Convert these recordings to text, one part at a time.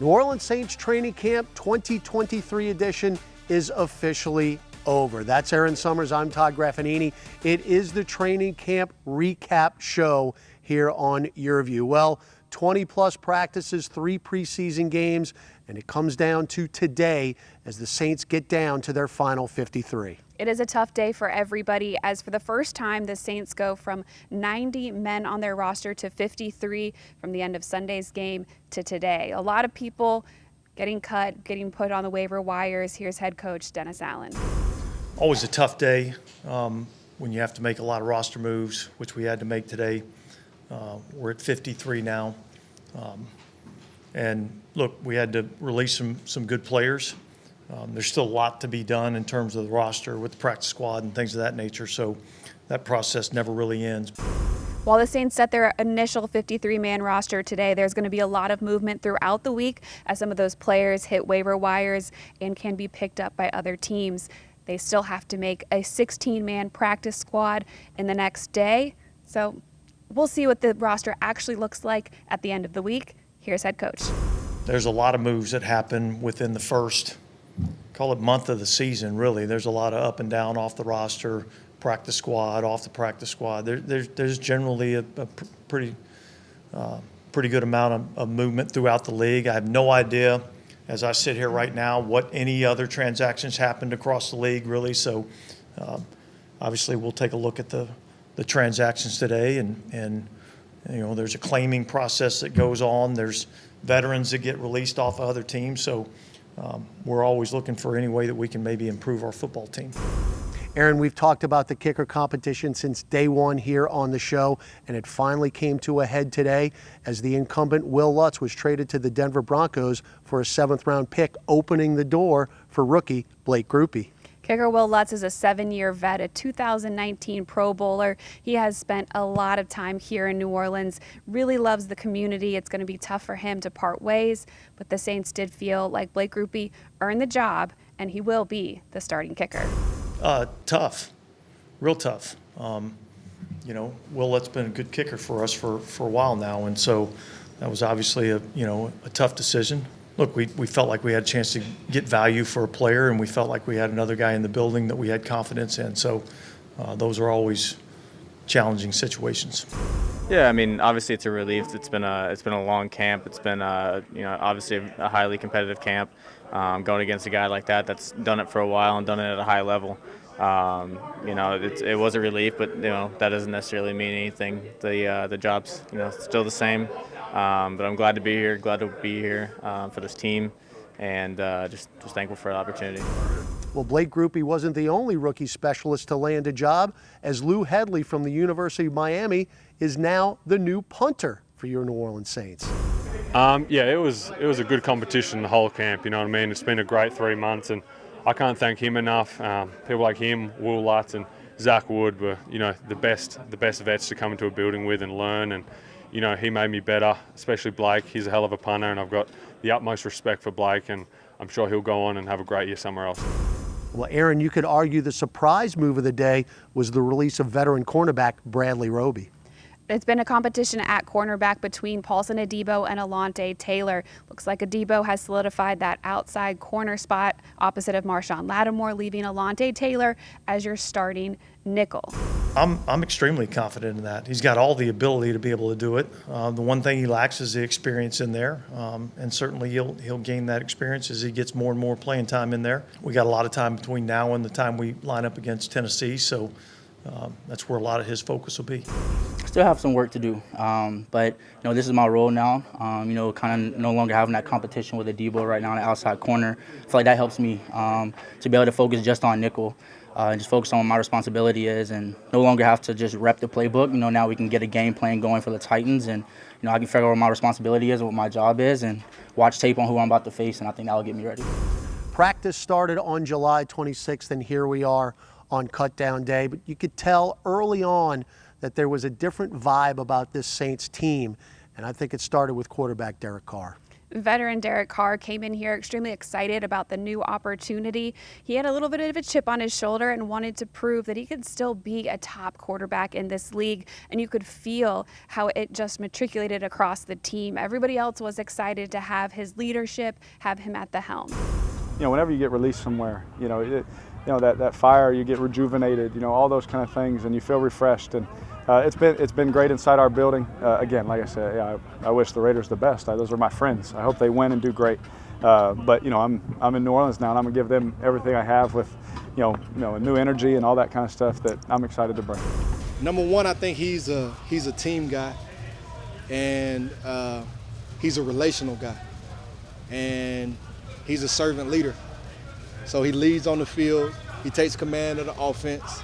New Orleans Saints Training Camp 2023 edition is officially over. That's Erin Summers. I'm Todd Graffagnini. It is the training camp recap show here on Your View. Well, 20-plus practices, 3 preseason games, and it comes down to today as the Saints get down to their final 53. It is a tough day for everybody, as for the first time, the Saints go from 90 men on their roster to 53 from the end of Sunday's game to today. A lot of people getting cut, getting put on the waiver wires. Here's head coach Dennis Allen. Always a tough day when you have to make a lot of roster moves, which we had to make today. We're at 53 now. And look, we had to release some good players. There's still a lot to be done in terms of the roster with the practice squad and things of that nature, so that process never really ends. While the Saints set their initial 53-man roster today, there's going to be a lot of movement throughout the week as some of those players hit waiver wires and can be picked up by other teams. They still have to make a 16-man practice squad in the next day, so we'll see what the roster actually looks like at the end of the week. Here's head coach. There's a lot of moves that happen within the first, call it month of the season, really. There's a lot of up and down off the roster, practice squad, off the practice squad. There's generally a pretty good amount of movement throughout the league. I have no idea, as I sit here right now, what any other transactions happened across the league, really. So obviously we'll take a look at the transactions today, and you know, there's a claiming process that goes on. There's veterans that get released off of other teams. So we're always looking for any way that we can maybe improve our football team. Erin, we've talked about the kicker competition since day one here on the show, and it finally came to a head today as the incumbent Will Lutz was traded to the Denver Broncos for a 7th-round pick, opening the door for rookie Blake Grupe. Kicker Will Lutz is a 7-year vet, a 2019 Pro Bowler. He has spent a lot of time here in New Orleans, really loves the community. It's going to be tough for him to part ways, but the Saints did feel like Blake Grupe earned the job, and he will be the starting kicker. Tough, real tough. You know, Will Lutz's been a good kicker for us for a while now, and so that was obviously a tough decision. Look, we felt like we had a chance to get value for a player, and we felt like we had another guy in the building that we had confidence in. So those are always challenging situations. Yeah, I mean, obviously it's a relief. It's been a long camp. It's been obviously a highly competitive camp. Going against a guy like that's done it for a while and done it at a high level. It was a relief, but that doesn't necessarily mean anything. The job's still the same. But I'm glad to be here. Glad to be here for this team, and just thankful for the opportunity. Well, Blake Grupe wasn't the only rookie specialist to land a job, as Lou Headley from the University of Miami is now the new punter for your New Orleans Saints. It was a good competition the whole camp. You know what I mean? It's been a great 3 months, and I can't thank him enough. People like him, Will Lutz, and Zach Wood were the best vets to come into a building with and learn. And he made me better, especially Blake. He's a hell of a punter, and I've got the utmost respect for Blake, and I'm sure he'll go on and have a great year somewhere else. Well, Erin, you could argue the surprise move of the day was the release of veteran cornerback Bradley Roby. It's been a competition at cornerback between Paulson Adebo and Alontae Taylor. Looks like Adebo has solidified that outside corner spot opposite of Marshawn Lattimore, leaving Alontae Taylor as your starting nickel. I'm extremely confident in that. He's got all the ability to be able to do it. The one thing he lacks is the experience in there, and certainly he'll gain that experience as he gets more and more playing time in there. We got a lot of time between now and the time we line up against Tennessee, so that's where a lot of his focus will be. Still have some work to do, but this is my role now. Kind of no longer having that competition with Adebo right now on the outside corner. I feel like that helps me to be able to focus just on nickel. Just focus on what my responsibility is, and no longer have to just rep the playbook. Now we can get a game plan going for the Titans, and I can figure out what my responsibility is and what my job is, and watch tape on who I'm about to face, and I think that'll get me ready. Practice started on July 26th, and here we are on cutdown day. But you could tell early on that there was a different vibe about this Saints team, and I think it started with quarterback Derek Carr. Veteran Derek Carr came in here extremely excited about the new opportunity. He had a little bit of a chip on his shoulder and wanted to prove that he could still be a top quarterback in this league, and you could feel how it just matriculated across the team. Everybody else was excited to have his leadership, have him at the helm. You know, whenever you get released somewhere, that fire, you get rejuvenated, all those kind of things, and you feel refreshed. And it's been great inside our building. Again, like I said, I wish the Raiders the best. Those are my friends. I hope they win and do great. But I'm in New Orleans now, and I'm gonna give them everything I have with a new energy and all that kind of stuff that I'm excited to bring. Number one, I think he's a team guy, and he's a relational guy, and he's a servant leader. So he leads on the field. He takes command of the offense.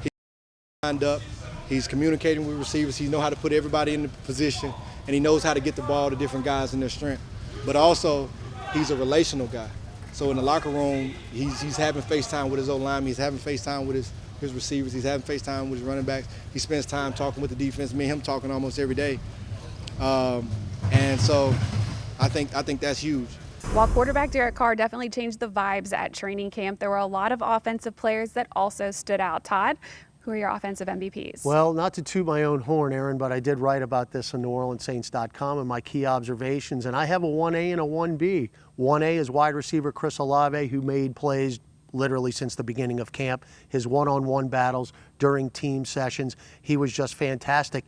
He's lined up. He's communicating with receivers. He knows how to put everybody in the position, and he knows how to get the ball to different guys in their strength. But also, he's a relational guy. So in the locker room, he's having FaceTime with his O-linemen. He's having FaceTime with his receivers. He's having FaceTime with his running backs. He spends time talking with the defense. Me and him talking almost every day. And so I think that's huge. While quarterback Derek Carr definitely changed the vibes at training camp, there were a lot of offensive players that also stood out. Todd, who are your offensive MVPs? Well, not to toot my own horn, Erin, but I did write about this on NewOrleansSaints.com and my key observations, and I have a 1A and a 1B. 1A is wide receiver Chris Olave, who made plays literally since the beginning of camp. His one-on-one battles during team sessions, he was just fantastic.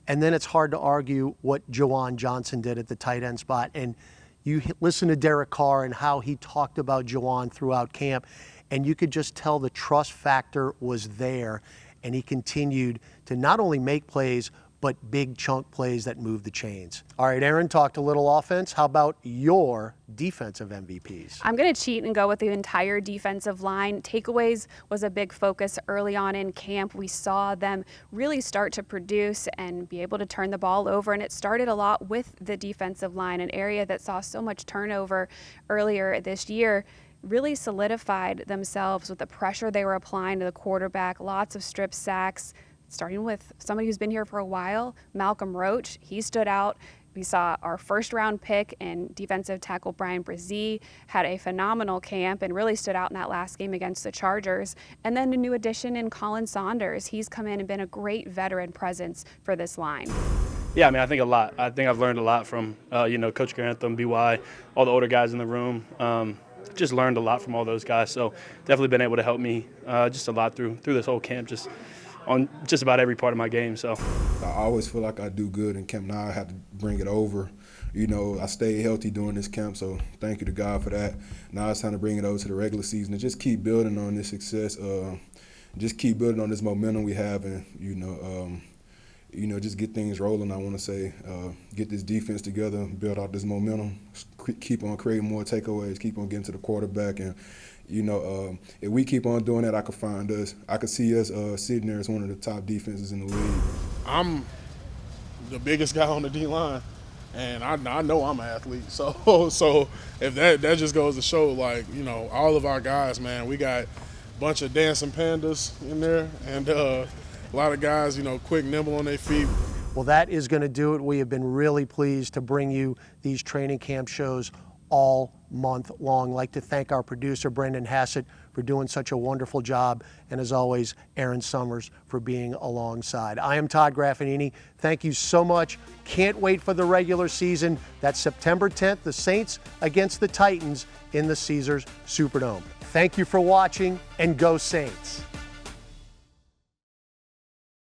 And then it's hard to argue what Juwan Johnson did at the tight end spot. And you listen to Derek Carr and how he talked about Juwan throughout camp, and you could just tell the trust factor was there, and he continued to not only make plays, but big chunk plays that moved the chains. All right, Erin talked a little offense. How about your defensive MVPs? I'm going to cheat and go with the entire defensive line. Takeaways was a big focus early on in camp. We saw them really start to produce and be able to turn the ball over, and it started a lot with the defensive line, an area that saw so much turnover earlier this year. Really solidified themselves with the pressure they were applying to the quarterback, lots of strip sacks, starting with somebody who's been here for a while, Malcolm Roach. He stood out. We saw our first-round pick and defensive tackle Brian Brzee had a phenomenal camp and really stood out in that last game against the Chargers. And then a new addition in Colin Saunders. He's come in and been a great veteran presence for this line. Yeah, I mean, I think a lot. I think I've learned a lot from, Coach Grantham, BY, all the older guys in the room. Just learned a lot from all those guys. So definitely been able to help me just a lot through this whole camp, just on just about every part of my game. So I always feel like I do good in camp. Now I have to bring it over. I stayed healthy during this camp, so thank you to God for that. Now it's time to bring it over to the regular season and just keep building on this success. Just keep building on this momentum we have, and just get things rolling. I want to say, get this defense together, build out this momentum, keep on creating more takeaways, keep on getting to the quarterback, and if we keep on doing that, I could see us sitting there as one of the top defenses in the league. I'm the biggest guy on the D line, and I know I'm an athlete. So if that just goes to show, all of our guys, man, we got a bunch of dancing pandas in there, and a lot of guys, quick, nimble on their feet. Well, that is going to do it. We have been really pleased to bring you these training camp shows all month long. I'd like to thank our producer, Brendan Hassett, for doing such a wonderful job, and as always, Erin Summers for being alongside. I am Todd Graffagnini. Thank you so much. Can't wait for the regular season. That's September 10th, the Saints against the Titans in the Caesars Superdome. Thank you for watching, and go Saints.